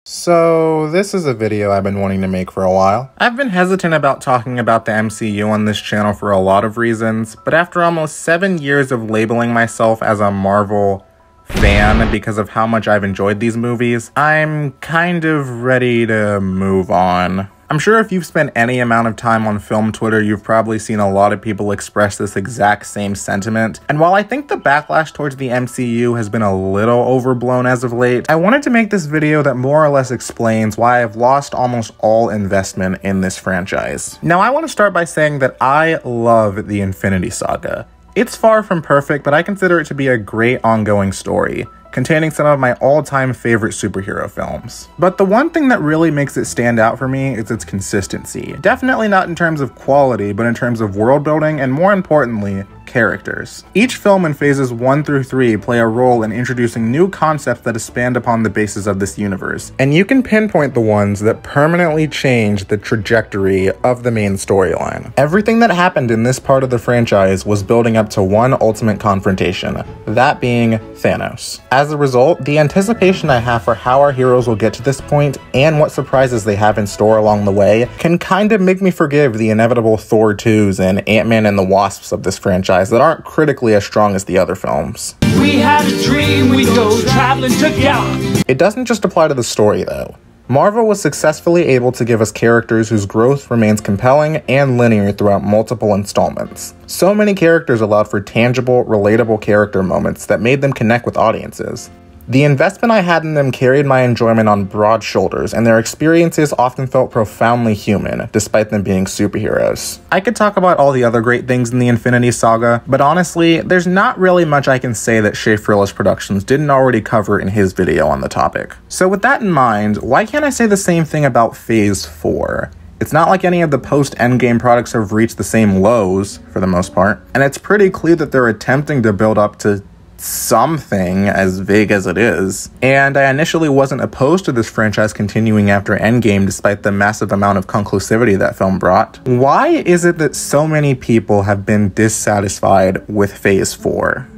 So, this is a video I've been wanting to make for a while. I've been hesitant about talking about the MCU on this channel for a lot of reasons, but after almost 7 years of labeling myself as a Marvel fan because of how much I've enjoyed these movies, I'm kind of ready to move on. I'm sure if you've spent any amount of time on film Twitter, you've probably seen a lot of people express this exact same sentiment. And while I think the backlash towards the MCU has been a little overblown as of late, I wanted to make this video that more or less explains why I've lost almost all investment in this franchise. Now, I want to start by saying that I love the Infinity Saga. It's far from perfect, but I consider it to be a great ongoing story, containing some of my all-time favorite superhero films. But the one thing that really makes it stand out for me is its consistency. Definitely not in terms of quality, but in terms of world building and, more importantly, characters. Each film in phases 1 through 3 play a role in introducing new concepts that expand upon the basis of this universe, and you can pinpoint the ones that permanently change the trajectory of the main storyline. Everything that happened in this part of the franchise was building up to one ultimate confrontation, that being Thanos. As a result, the anticipation I have for how our heroes will get to this point and what surprises they have in store along the way can kind of make me forgive the inevitable Thor 2s and Ant-Man and the Wasps of this franchise that aren't critically as strong as the other films. We had a dream, we go traveling together. It doesn't just apply to the story though. Marvel was successfully able to give us characters whose growth remains compelling and linear throughout multiple installments. So many characters allowed for tangible, relatable character moments that made them connect with audiences. The investment I had in them carried my enjoyment on broad shoulders, and their experiences often felt profoundly human, despite them being superheroes. I could talk about all the other great things in the Infinity Saga, but honestly, there's not really much I can say that Shea Frillis Productions didn't already cover in his video on the topic. So with that in mind, why can't I say the same thing about Phase 4? It's not like any of the post-Endgame products have reached the same lows, for the most part, and it's pretty clear that they're attempting to build up to something, as vague as it is. And I initially wasn't opposed to this franchise continuing after Endgame despite the massive amount of conclusivity that film brought. Why is it that so many people have been dissatisfied with Phase 4?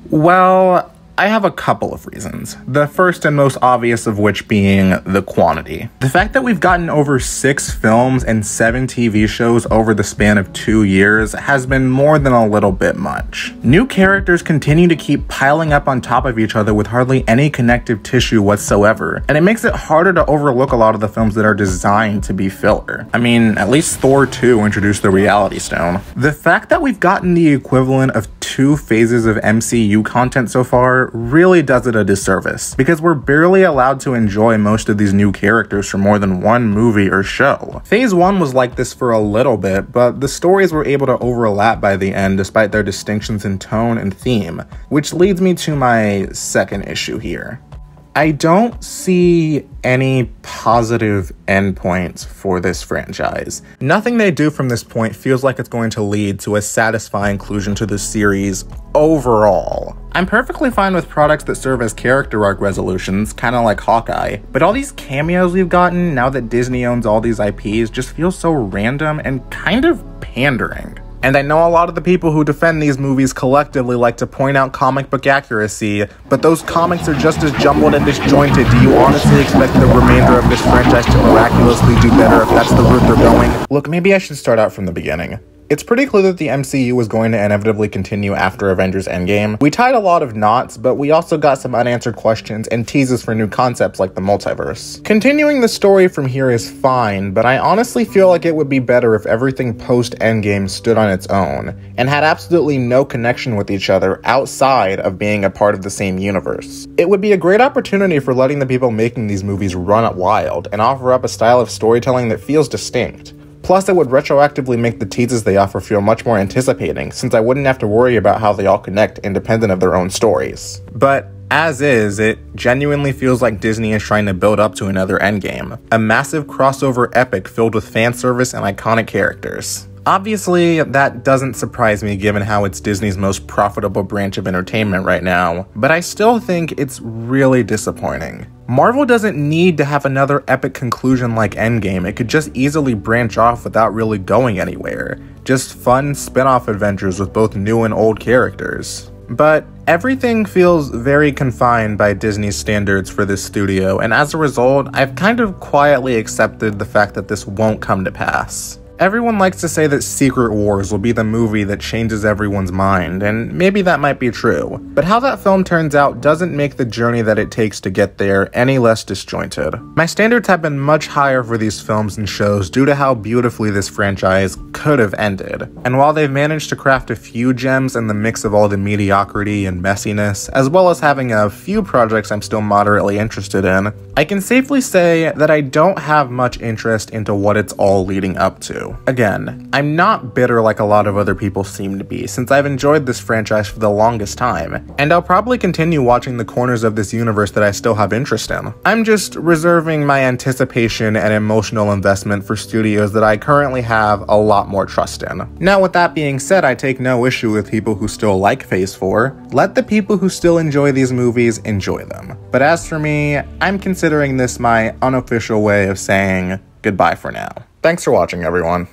Well, I have a couple of reasons. The first and most obvious of which being the quantity. The fact that we've gotten over 6 films and 7 TV shows over the span of 2 years has been more than a little bit much. New characters continue to keep piling up on top of each other with hardly any connective tissue whatsoever, and it makes it harder to overlook a lot of the films that are designed to be filler. I mean, at least Thor 2 introduced the Reality Stone. The fact that we've gotten the equivalent of 2 phases of MCU content so far really does it a disservice, because we're barely allowed to enjoy most of these new characters for more than one movie or show. Phase 1 was like this for a little bit, but the stories were able to overlap by the end despite their distinctions in tone and theme, which leads me to my second issue here. I don't see any positive endpoints for this franchise. Nothing they do from this point feels like it's going to lead to a satisfying conclusion to the series overall. I'm perfectly fine with products that serve as character arc resolutions, kinda like Hawkeye, but all these cameos we've gotten now that Disney owns all these IPs just feel so random and kind of pandering. And I know a lot of the people who defend these movies collectively like to point out comic book accuracy, but those comics are just as jumbled and disjointed. Do you honestly expect the remainder of this franchise to miraculously do better if that's the route they're going? Look, maybe I should start out from the beginning. It's pretty clear that the MCU was going to inevitably continue after Avengers Endgame. We tied a lot of knots, but we also got some unanswered questions and teases for new concepts like the multiverse. Continuing the story from here is fine, but I honestly feel like it would be better if everything post-Endgame stood on its own, and had absolutely no connection with each other outside of being a part of the same universe. It would be a great opportunity for letting the people making these movies run it wild, and offer up a style of storytelling that feels distinct. Plus, it would retroactively make the teases they offer feel much more anticipating, since I wouldn't have to worry about how they all connect independent of their own stories. But as is, it genuinely feels like Disney is trying to build up to another Endgame, a massive crossover epic filled with fan service and iconic characters. Obviously, that doesn't surprise me given how it's Disney's most profitable branch of entertainment right now, but I still think it's really disappointing. Marvel doesn't need to have another epic conclusion like Endgame. It could just easily branch off without really going anywhere. Just fun spin-off adventures with both new and old characters. But everything feels very confined by Disney's standards for this studio, and as a result, I've kind of quietly accepted the fact that this won't come to pass. Everyone likes to say that Secret Wars will be the movie that changes everyone's mind, and maybe that might be true. But how that film turns out doesn't make the journey that it takes to get there any less disjointed. My standards have been much higher for these films and shows due to how beautifully this franchise could have ended. And while they've managed to craft a few gems in the mix of all the mediocrity and messiness, as well as having a few projects I'm still moderately interested in, I can safely say that I don't have much interest into what it's all leading up to. Again, I'm not bitter like a lot of other people seem to be, since I've enjoyed this franchise for the longest time, and I'll probably continue watching the corners of this universe that I still have interest in. I'm just reserving my anticipation and emotional investment for studios that I currently have a lot more trust in. Now, with that being said, I take no issue with people who still like Phase 4. Let the people who still enjoy these movies enjoy them. But as for me, I'm considering this my unofficial way of saying goodbye for now. Thanks for watching, everyone.